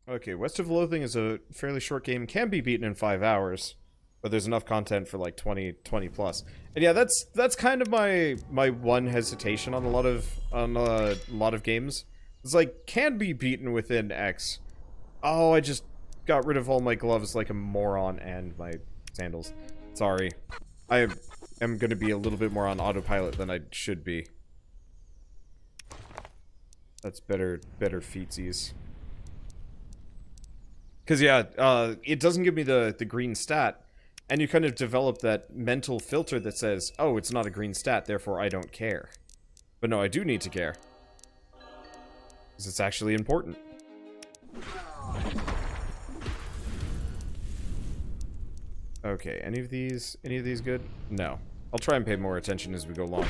Okay, West of Loathing is a fairly short game, can be beaten in 5 hours, but there's enough content for like 20 plus. And yeah, that's kind of my one hesitation on a lot of games. It's like, can be beaten within X. Oh, I just got rid of all my gloves like a moron and my sandals. Sorry. I am going to be a little bit more on autopilot than I should be. That's better feetsies. Because, yeah, it doesn't give me the green stat, and you kind of develop that mental filter that says, oh, it's not a green stat, therefore I don't care. But no, I do need to care. Because it's actually important. Okay, any of these good? No. I'll try and pay more attention as we go along.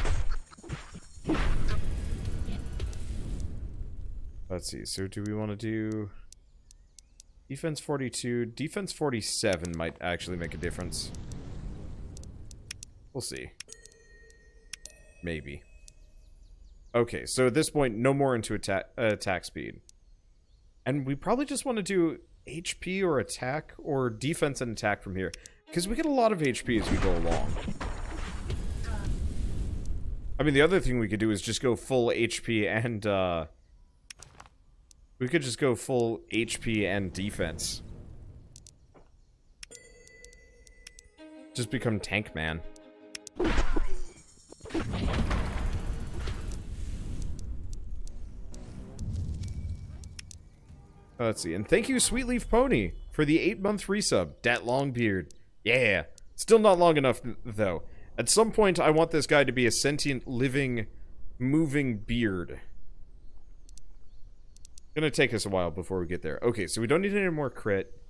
Let's see, so do we want to do... Defense 42, defense 47 might actually make a difference. We'll see. Maybe. Okay, so at this point, no more into attack speed. And we probably just want to do HP or attack, or defense and attack from here. Because we get a lot of HP as we go along. I mean, the other thing we could do is just go full HP and, we could just go full HP and defense. Just become Tank Man. Let's see. And thank you, Sweet Leaf Pony, for the 8-month resub. Dat long beard. Yeah. Still not long enough, though. At some point, I want this guy to be a sentient, living, moving beard. Gonna take us a while before we get there. Okay, so we don't need any more crit.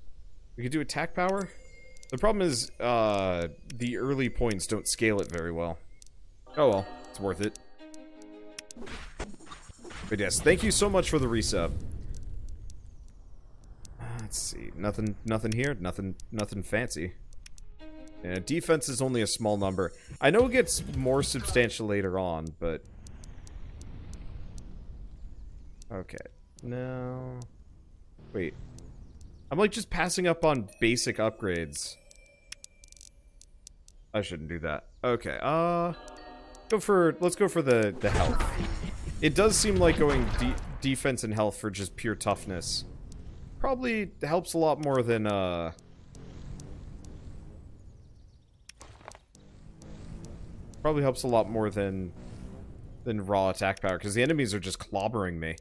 We could do attack power. The problem is, the early points don't scale it very well. Oh well, it's worth it. But yes, thank you so much for the resub. Let's see, nothing here, nothing fancy. Yeah, defense is only a small number. I know it gets more substantial later on, but... Okay. No. Wait. I'm like just passing up on basic upgrades. I shouldn't do that. Okay, let's go for the health. It does seem like going defense and health for just pure toughness probably helps a lot more than probably helps a lot more than raw attack power, because the enemies are just clobbering me.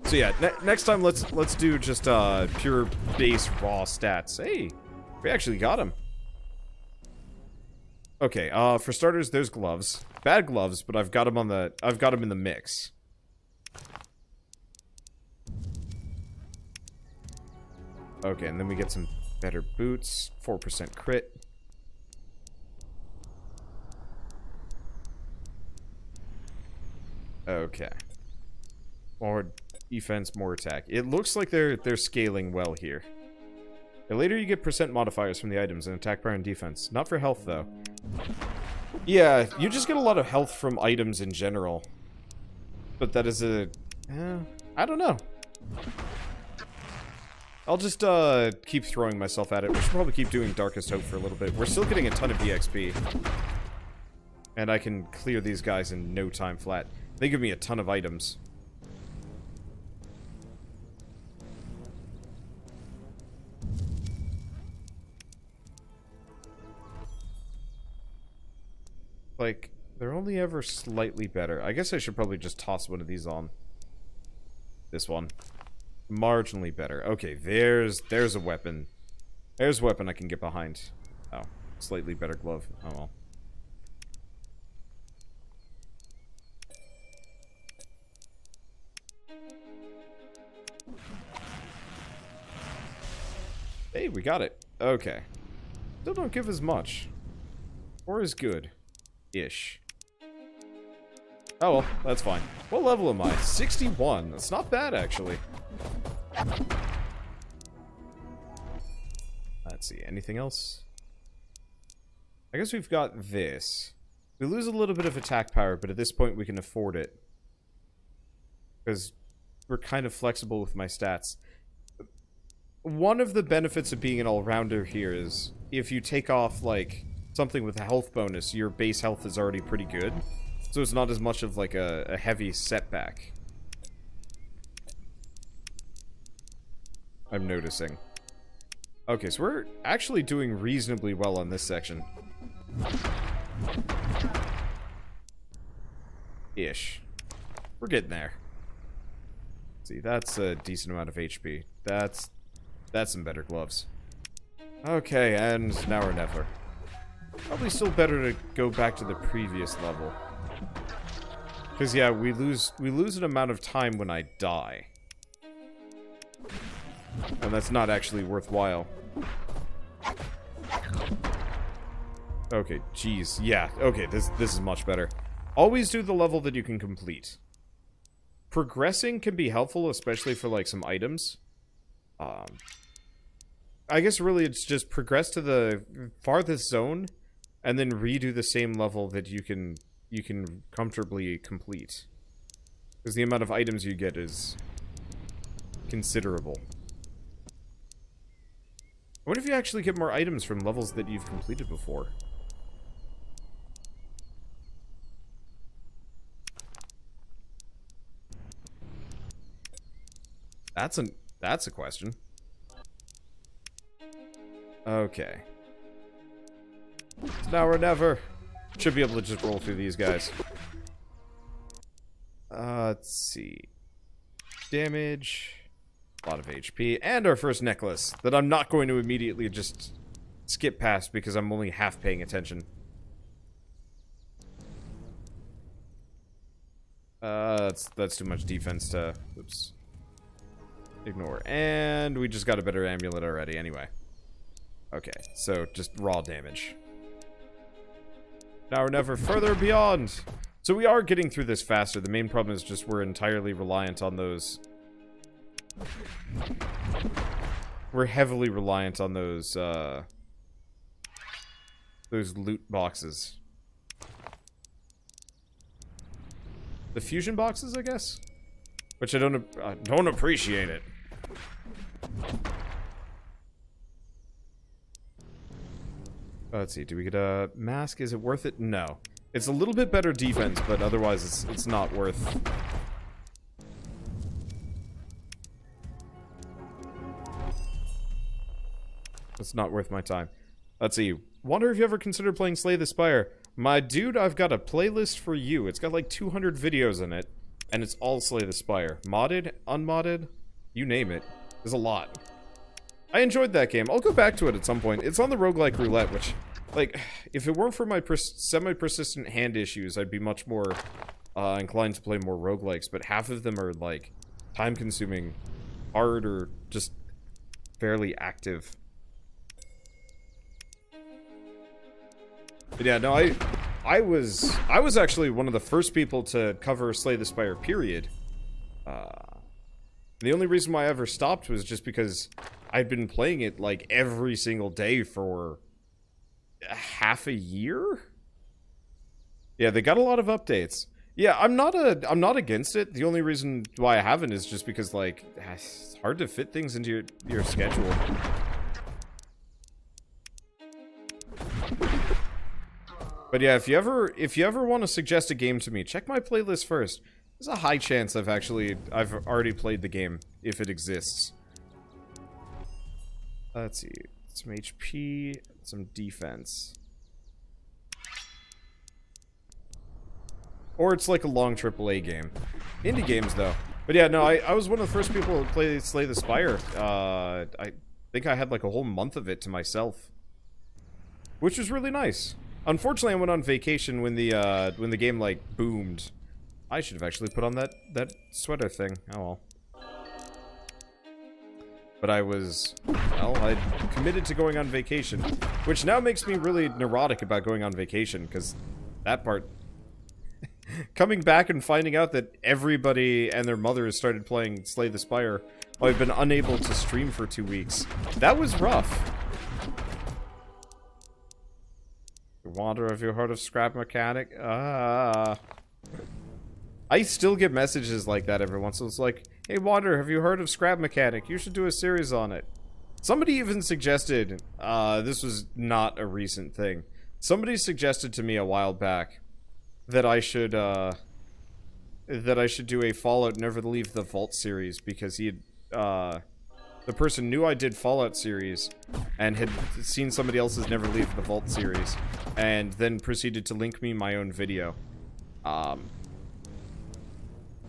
So yeah, next time let's do just pure base raw stats. Hey, we actually got him. Okay, for starters, there's gloves. Bad gloves, but I've got him in the mix. Okay, and then we get some better boots, 4% crit. Okay. More defense, more attack. It looks like they're scaling well here. And later you get percent modifiers from the items in attack power and defense. Not for health, though. Yeah, you just get a lot of health from items in general. But that is a... I don't know. I'll just keep throwing myself at it. We should probably keep doing Darkest Hope for a little bit. We're still getting a ton of EXP. And I can clear these guys in no time flat. They give me a ton of items. Like, they're only ever slightly better. I guess I should probably just toss one of these on. This one. Marginally better. Okay, there's a weapon. There's a weapon I can get behind. Oh, slightly better glove. Oh well. Hey, we got it. Okay. Still don't give as much. Or as good. Ish. Oh well, that's fine. What level am I? 61. That's not bad, actually. Let's see. Anything else? I guess we've got this. We lose a little bit of attack power, but at this point we can afford it. Because we're kind of flexible with my stats. One of the benefits of being an all-rounder here is if you take off, like, something with a health bonus, your base health is already pretty good. So it's not as much of, like, a heavy setback. I'm noticing. Okay, so we're actually doing reasonably well on this section. Ish. We're getting there. See, that's a decent amount of HP. That's some better gloves. Okay, and now or never. Probably still better to go back to the previous level. Because yeah, we lose an amount of time when I die. And that's not actually worthwhile. Okay, jeez. Yeah, okay, this is much better. Always do the level that you can complete. Progressing can be helpful, especially for, like, some items. I guess really it's just progress to the farthest zone, and then redo the same level that you can comfortably complete. Because the amount of items you get is considerable. I wonder if you actually get more items from levels that you've completed before. That's a question. Okay. It's now or never. Should be able to just roll through these guys. Let's see. Damage. A lot of HP. And our first necklace. That I'm not going to immediately just skip past because I'm only half paying attention. That's too much defense to... Oops. Ignore. And we just got a better amulet already anyway. Okay, so just raw damage. Now or never, further beyond. So we are getting through this faster. The main problem is just we're entirely reliant on those. We're heavily reliant on those loot boxes. The fusion boxes, I guess? Which I don't appreciate it. Let's see, do we get a mask? Is it worth it? No. It's a little bit better defense, but otherwise it's not worth... It's not worth my time. Let's see. Wonder if you ever considered playing Slay the Spire. My dude, I've got a playlist for you. It's got like 200 videos in it, and it's all Slay the Spire. Modded, unmodded, you name it. There's a lot. I enjoyed that game. I'll go back to it at some point. It's on the roguelike roulette, which, like, if it weren't for my semi-persistent hand issues, I'd be much more inclined to play more roguelikes, but half of them are, like, time-consuming, hard, or just fairly active. But yeah, no, I was actually one of the first people to cover Slay the Spire, period. The only reason why I ever stopped was just because I'd been playing it, like, every single day for half a year? Yeah, they got a lot of updates. Yeah, I'm not against it. The only reason why I haven't is just because, like, it's hard to fit things into your schedule. But yeah, if you ever want to suggest a game to me, check my playlist first. There's a high chance I've already played the game, if it exists. Let's see. Some HP, some defense. Or it's like a long AAA game. Indie games, though. But yeah, no, I was one of the first people to play Slay the Spire. I think I had like a whole month of it to myself. Which was really nice. Unfortunately, I went on vacation when the game, like, boomed. I should have actually put on that sweater thing. Oh well. But I was, well, I committed to going on vacation. Which now makes me really neurotic about going on vacation, because that part... Coming back and finding out that everybody and their mother has started playing Slay the Spire while I've been unable to stream for 2 weeks. That was rough. Wander of your heart of scrap mechanic. I still get messages like that every once in a while. It's like, Hey Wander, have you heard of Scrap Mechanic? You should do a series on it. Somebody even suggested, this was not a recent thing. Somebody suggested to me a while back that I should do a Fallout Never Leave the Vault series because he had, the person knew I did Fallout series and had seen somebody else's Never Leave the Vault series and then proceeded to link me my own video.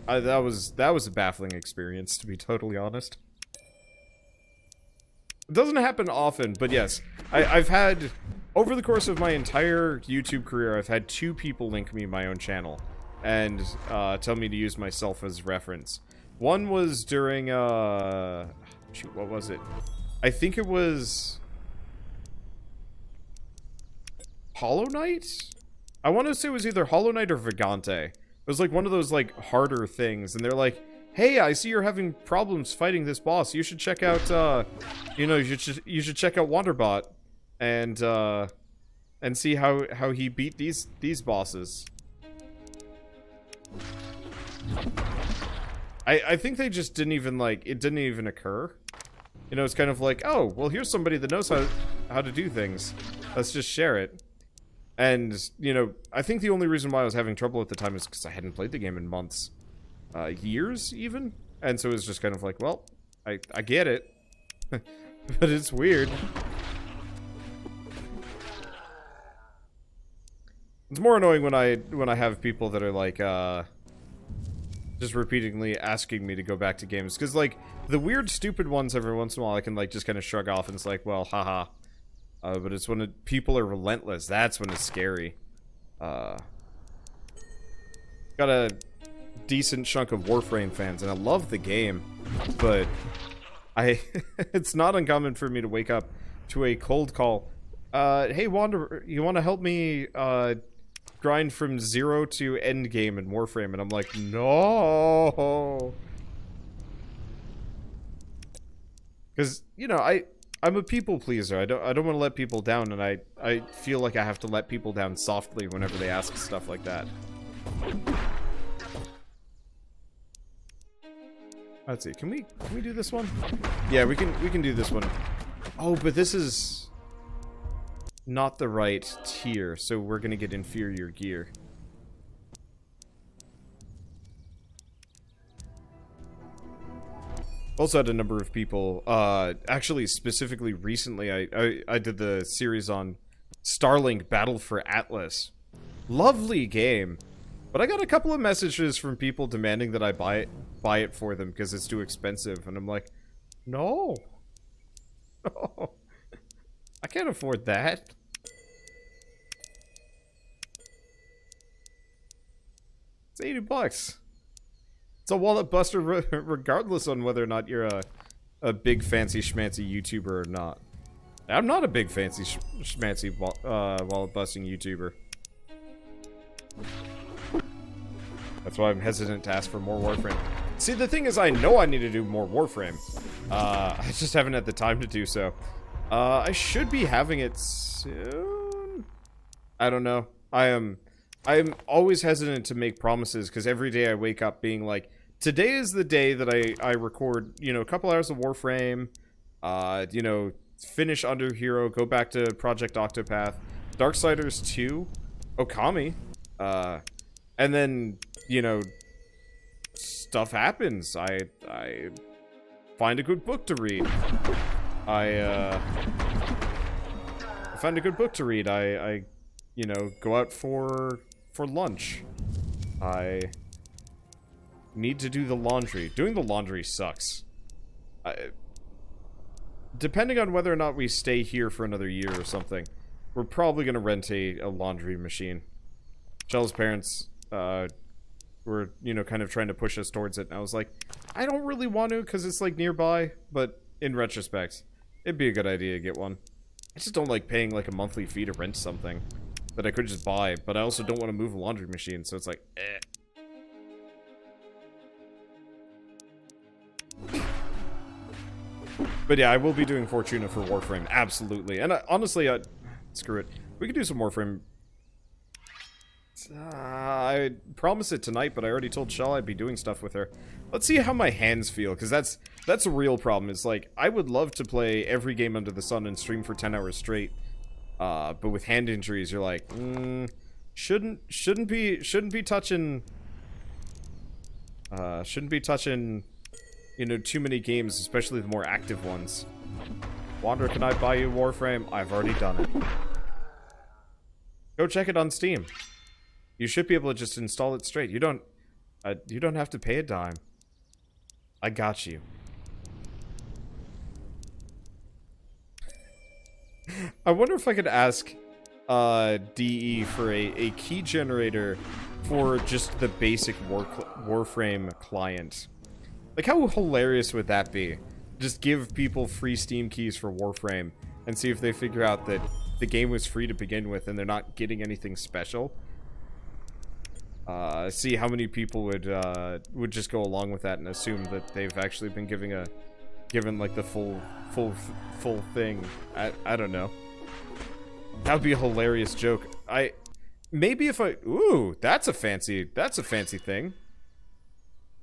That was a baffling experience, to be totally honest. It doesn't happen often, but yes, I've had, over the course of my entire YouTube career, I've had 2 people link me my own channel and tell me to use myself as reference. One was during, shoot, what was it? I think it was Hollow Knight? I want to say it was either Hollow Knight or Vagante. It was like one of those like harder things, and they're like, hey, I see you're having problems fighting this boss. You should check out, you know, you should check out Wanderbot and see how he beat these bosses. I think they just didn't even, like, it didn't even occur. You know, it's kind of like, oh, well, here's somebody that knows how to do things. Let's just share it. And, you know, I think the only reason why I was having trouble at the time is because I hadn't played the game in months. Years, even? And so it was just kind of like, well, I get it. But it's weird. It's more annoying when I have people that are like, just repeatedly asking me to go back to games. Because, like, the weird, stupid ones every once in a while I can, like, just kind of shrug off and it's like, well, haha. But it's when people are relentless. That's when it's scary. Got a decent chunk of Warframe fans, and I love the game, but it's not uncommon for me to wake up to a cold call. Hey, Wander, you want to help me, grind from 0 to end game in Warframe? And I'm like, no. Because, you know, I'm a people pleaser. I don't want to let people down, and I feel like I have to let people down softly whenever they ask stuff like that. Let's see. Can we do this one? Yeah, we can do this one. Oh, but this is not the right tier, so we're gonna get inferior gear. Also had a number of people, actually specifically recently, I did the series on Starlink Battle for Atlas. Lovely game. But I got a couple of messages from people demanding that I buy it for them because it's too expensive, and I'm like, no. No. I can't afford that. It's $80. It's a wallet buster regardless on whether or not you're a big fancy schmancy YouTuber or not. I'm not a big fancy schmancy wallet busting YouTuber. That's why I'm hesitant to ask for more Warframe. See, the thing is, I know I need to do more Warframe. I just haven't had the time to do so. I should be having it soon. I don't know. I'm always hesitant to make promises because every day I wake up being like, today is the day that I record, you know, a couple hours of Warframe, you know, finish Under Hero, go back to Project Octopath, Darksiders 2, Okami, and then, you know, stuff happens. I find a good book to read. I find a good book to read. I you know, go out for lunch. I need to do the laundry. Doing the laundry sucks. Depending on whether or not we stay here for another year or something, we're probably gonna rent a laundry machine. Shell's parents, were, you know, kind of trying to push us towards it, and I was like, I don't really want to, because it's, like, nearby, but in retrospect, it'd be a good idea to get one. I just don't like paying, like, a monthly fee to rent something that I could just buy, but I also don't want to move a laundry machine, so it's like, eh. But yeah, I will be doing Fortuna for Warframe, absolutely. And honestly, screw it. We could do some Warframe. I promised it tonight, but I already told Shell I'd be doing stuff with her. Let's see how my hands feel, because that's a real problem. It's like, I would love to play every game under the sun and stream for 10 hours straight. But with hand injuries, you're like, shouldn't be touching, you know, too many games, especially the more active ones. Wander, can I buy you Warframe? I've already done it. Go check it on Steam. You should be able to just install it straight. You don't have to pay a dime. I got you. I wonder if I could ask DE for a key generator for just the basic Warframe client. Like, how hilarious would that be? Just give people free Steam keys for Warframe and see if they figure out that the game was free to begin with and they're not getting anything special. See how many people would just go along with that and assume that they've actually been given like the full thing. I don't know. That would be a hilarious joke. Maybe if ooh, that's a fancy thing.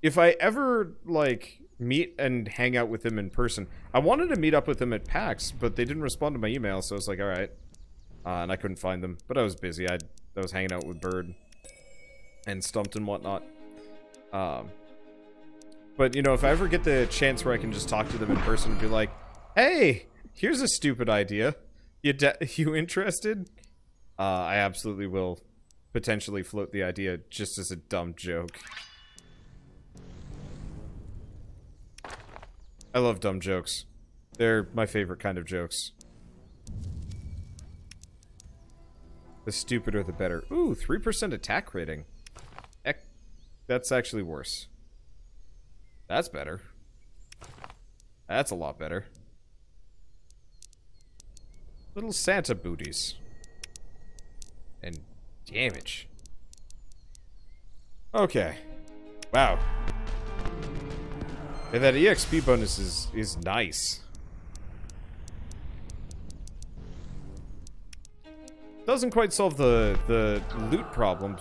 If I ever like meet and hang out with him in person, I wanted to meet up with him at PAX, but they didn't respond to my email, so I was like, all right. And I couldn't find them, but I was busy. I was hanging out with Bird and Stumped and whatnot. But, you know, if I ever get the chance where I can just talk to them in person and be like, hey, here's a stupid idea. You interested? I absolutely will potentially float the idea just as a dumb joke. I love dumb jokes. They're my favorite kind of jokes. The stupider the better. Ooh, 3% attack rating. Heck, that's actually worse. That's better. That's a lot better. Little Santa booties. And damage. Okay. Wow. Yeah, that EXP bonus is nice. Doesn't quite solve the loot problems.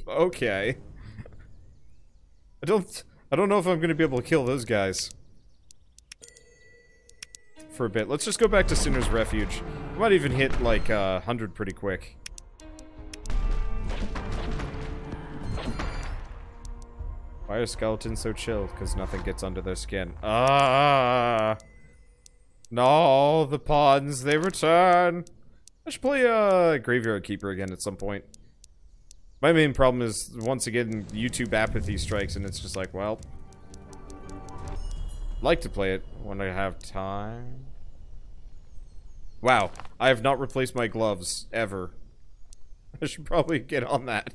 Okay. I don't know if I'm gonna be able to kill those guys for a bit. Let's just go back to Sinner's Refuge. I might even hit like 100 pretty quick. Why are skeletons so chill? Because nothing gets under their skin. Ah! No, the pawns, they return! I should play Graveyard Keeper again at some point. My main problem is, once again, YouTube apathy strikes, and it's just like, well... I'd like to play it when I have time. Wow, I have not replaced my gloves, ever. I should probably get on that.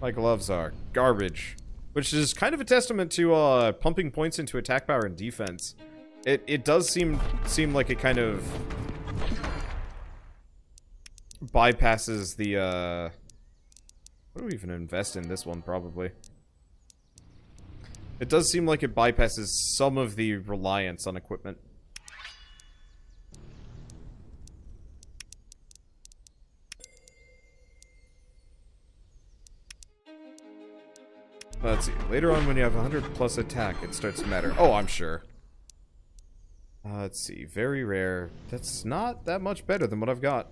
My gloves are garbage. Which is kind of a testament to pumping points into attack power and defense. It does seem like it kind of bypasses the what do we even invest in this one, probably? It does seem like it bypasses some of the reliance on equipment. Let's see. Later on, when you have 100 plus attack, it starts to matter. Oh, I'm sure. Let's see. Very rare. That's not that much better than what I've got.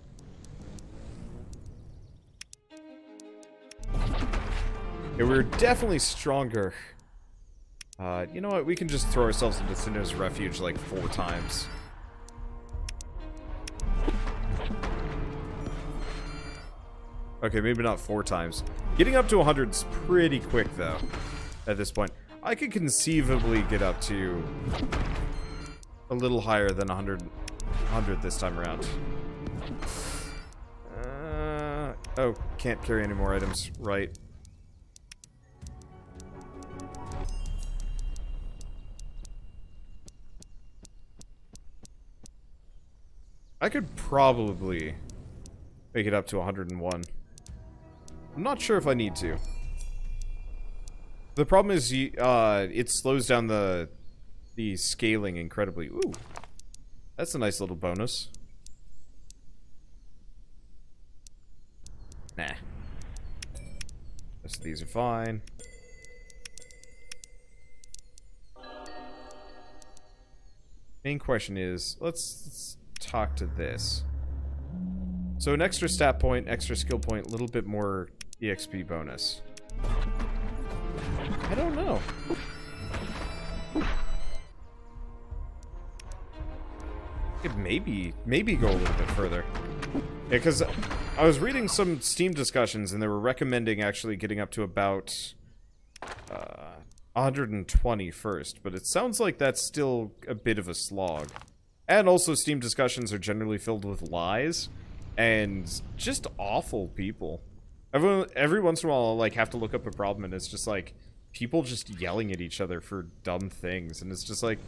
Yeah, we're definitely stronger. You know what? We can just throw ourselves into Sinner's Refuge like 4 times. Okay, maybe not 4 times. Getting up to 100 is pretty quick, though, at this point. I could conceivably get up to a little higher than 100 this time around. Oh, can't carry any more items. Right. I could probably make it up to 101. I'm not sure if I need to. The problem is, it slows down the scaling incredibly. Ooh, that's a nice little bonus. Rest of these are fine. Main question is, let's talk to this. So an extra stat point, extra skill point, a little bit more EXP bonus. I don't know. Could maybe go a little bit further. Yeah, because I was reading some Steam discussions and they were recommending actually getting up to about 120 first, but it sounds like that's still a bit of a slog. And also Steam discussions are generally filled with lies and just awful people. Every once in a while I'll like have to look up a problem and it's just like people just yelling at each other for dumb things, and it's just like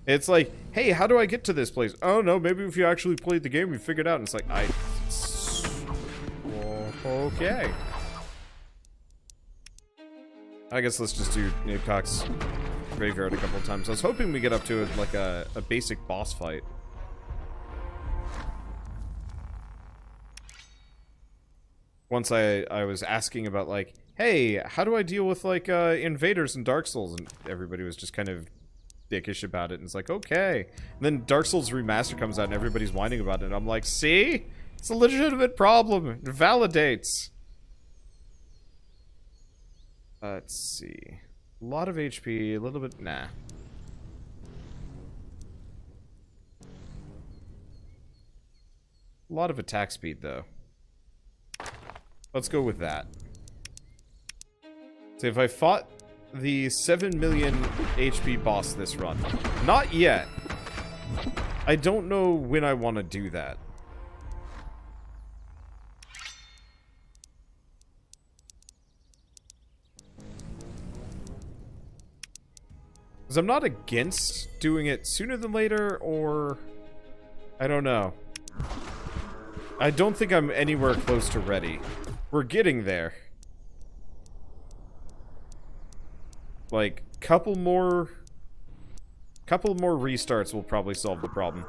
it's like, hey, how do I get to this place? Oh no, maybe if you actually played the game, you figured out. And it's like, okay. I guess let's just do Newcock's Graveyard a couple of times. I was hoping we get up to like a basic boss fight. Once I was asking about like, hey, how do I deal with like invaders in Dark Souls? And everybody was just kind of dickish about it, and it's like, okay. And then Dark Souls Remaster comes out and everybody's whining about it, and I'm like, see? It's a legitimate problem. It validates. Let's see. A lot of HP, a little bit, nah. A lot of attack speed, though. Let's go with that. So if I fought the 7 million HP boss this run. Not yet. I don't know when I want to do that. Because I'm not against doing it sooner than later, or I don't know. I don't think I'm anywhere close to ready. We're getting there. Like, couple more restarts will probably solve the problem.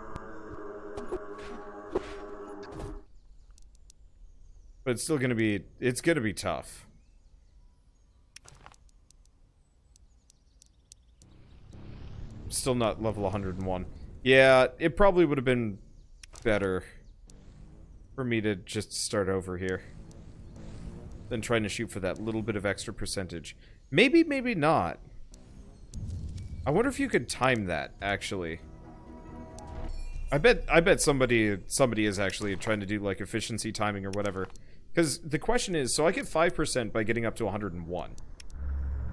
But it's still gonna be, it's gonna be tough. Still not level 101. Yeah, it probably would have been better for me to just start over here than trying to shoot for that little bit of extra percentage. Maybe, maybe not. I wonder if you could time that, actually. I bet somebody is actually trying to do, like, efficiency timing or whatever. Because the question is, so I get 5% by getting up to 101.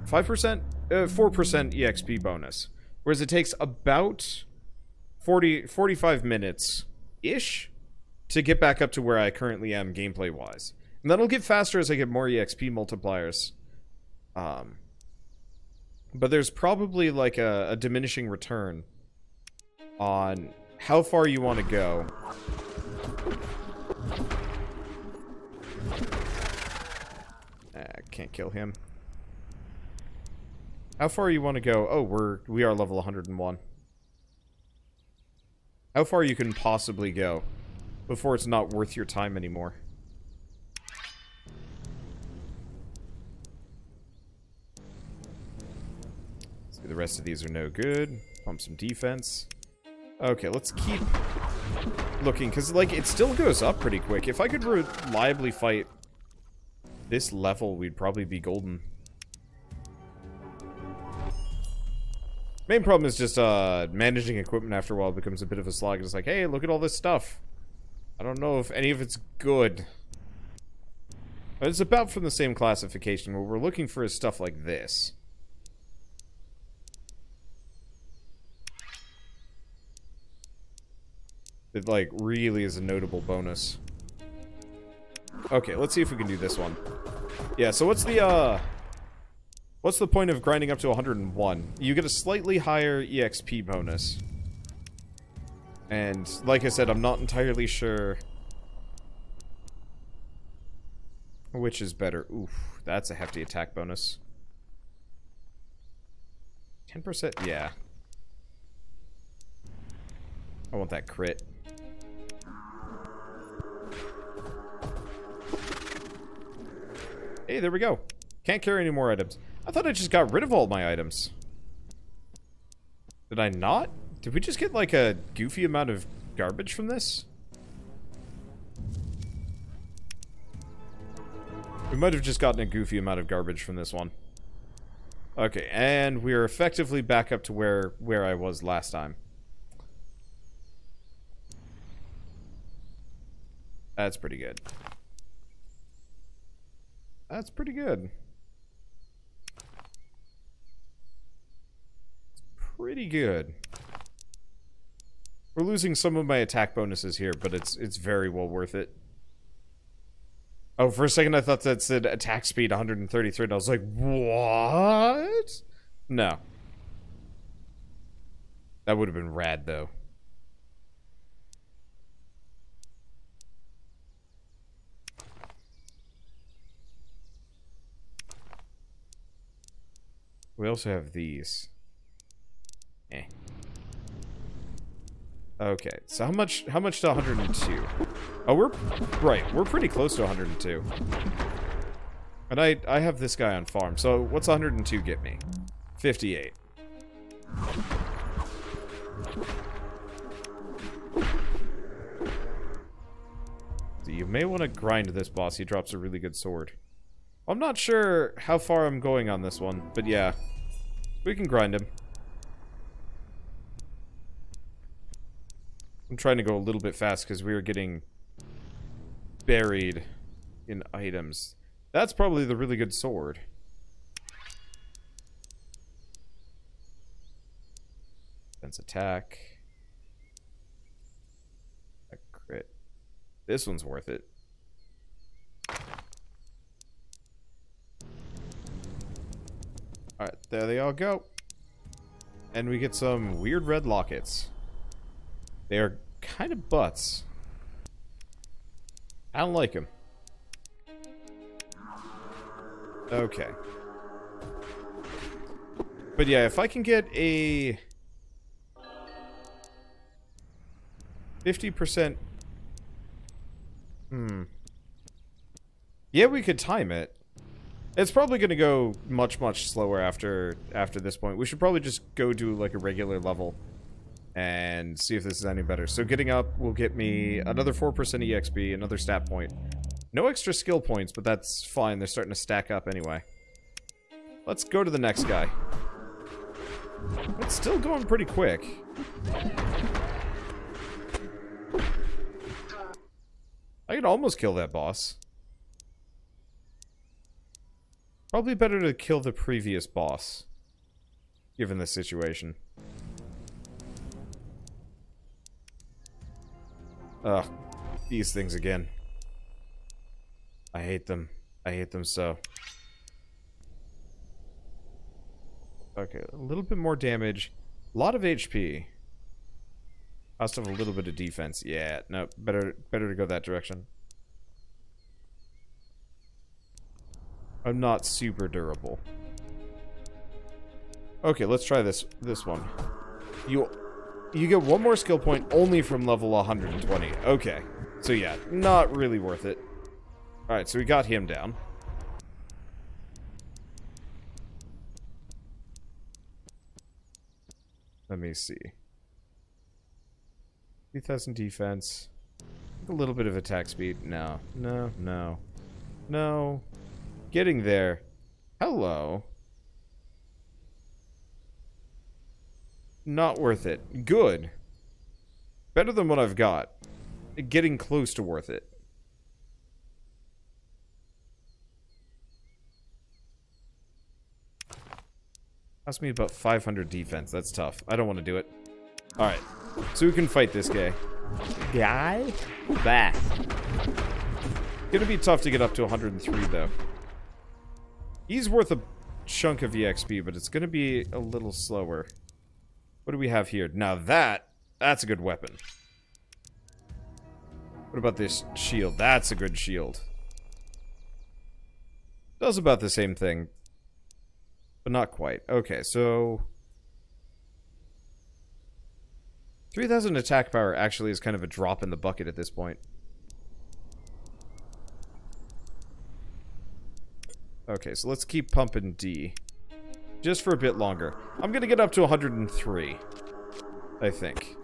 5%? 4% EXP bonus. Whereas it takes about 45 minutes-ish to get back up to where I currently am gameplay-wise. And that'll get faster as I get more EXP multipliers. But there's probably like a diminishing return on how far you want to go. Can't kill him. How far you want to go? Oh, we are level 101. How far you can possibly go before it's not worth your time anymore. The rest of these are no good. Pump some defense. Okay, let's keep looking, because, like, it still goes up pretty quick. If I could reliably fight this level, we'd probably be golden. Main problem is just, managing equipment after a while becomes a bit of a slog. It's like, hey, look at all this stuff. I don't know if any of it's good. But it's about from the same classification. What we're looking for is stuff like this. It, like, really is a notable bonus. Okay, let's see if we can do this one. Yeah, so what's the point of grinding up to 101? You get a slightly higher EXP bonus. And, like I said, I'm not entirely sure which is better. Oof, that's a hefty attack bonus. 10%? Yeah. I want that crit. Hey, there we go. Can't carry any more items. I thought I just got rid of all my items. Did I not? Did we just get, like, a goofy amount of garbage from this? We might have just gotten a goofy amount of garbage from this one. Okay, and we're effectively back up to where I was last time. That's pretty good. That's pretty good. Pretty good. We're losing some of my attack bonuses here, but it's very well worth it. Oh, for a second I thought that said attack speed 133, and I was like, what? No. That would have been rad, though. We also have these. Eh. Okay, so how much to 102? Oh, we're pretty close to 102. And I have this guy on farm, so what's 102 get me? 58. So you may want to grind this boss, he drops a really good sword. I'm not sure how far I'm going on this one, but yeah. We can grind him. I'm trying to go a little bit fast because we are getting buried in items. That's probably the really good sword. Defense attack. A crit. This one's worth it. Alright, there they all go. And we get some weird red lockets. They are kind of butts. I don't like them. Okay. But yeah, if I can get a 50%... Yeah, we could time it. It's probably going to go much, much slower after this point. We should probably just go do, like, a regular level and see if this is any better. So getting up will get me another 4% EXP, another stat point. No extra skill points, but that's fine. They're starting to stack up anyway. Let's go to the next guy. It's still going pretty quick. I could almost kill that boss. Probably better to kill the previous boss, given the situation. Ugh, these things again. I hate them. I hate them so. Okay, a little bit more damage. A lot of HP. I also have a little bit of defense. Yeah, no, better to go that direction. I'm not super durable. Okay, let's try this one. You get one more skill point only from level 120. Okay. So yeah, not really worth it. Alright, so we got him down. Let me see. 3,000 defense. A little bit of attack speed. No. No, no. No. Getting there. Hello. Not worth it. Good. Better than what I've got. Getting close to worth it. Cost me about 500 defense. That's tough. I don't want to do it. Alright. So we can fight this guy. Guy? Bah. Gonna be tough to get up to 103, though. He's worth a chunk of EXP, but it's gonna be a little slower. What do we have here? Now that's a good weapon. What about this shield? That's a good shield. Does about the same thing. But not quite. Okay, so 3,000 attack power actually is kind of a drop in the bucket at this point. Okay, so let's keep pumping D. Just for a bit longer. I'm gonna get up to 103. I think.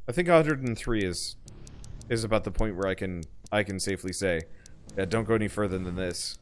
I think 103 is about the point where I can safely say, yeah, don't go any further than this.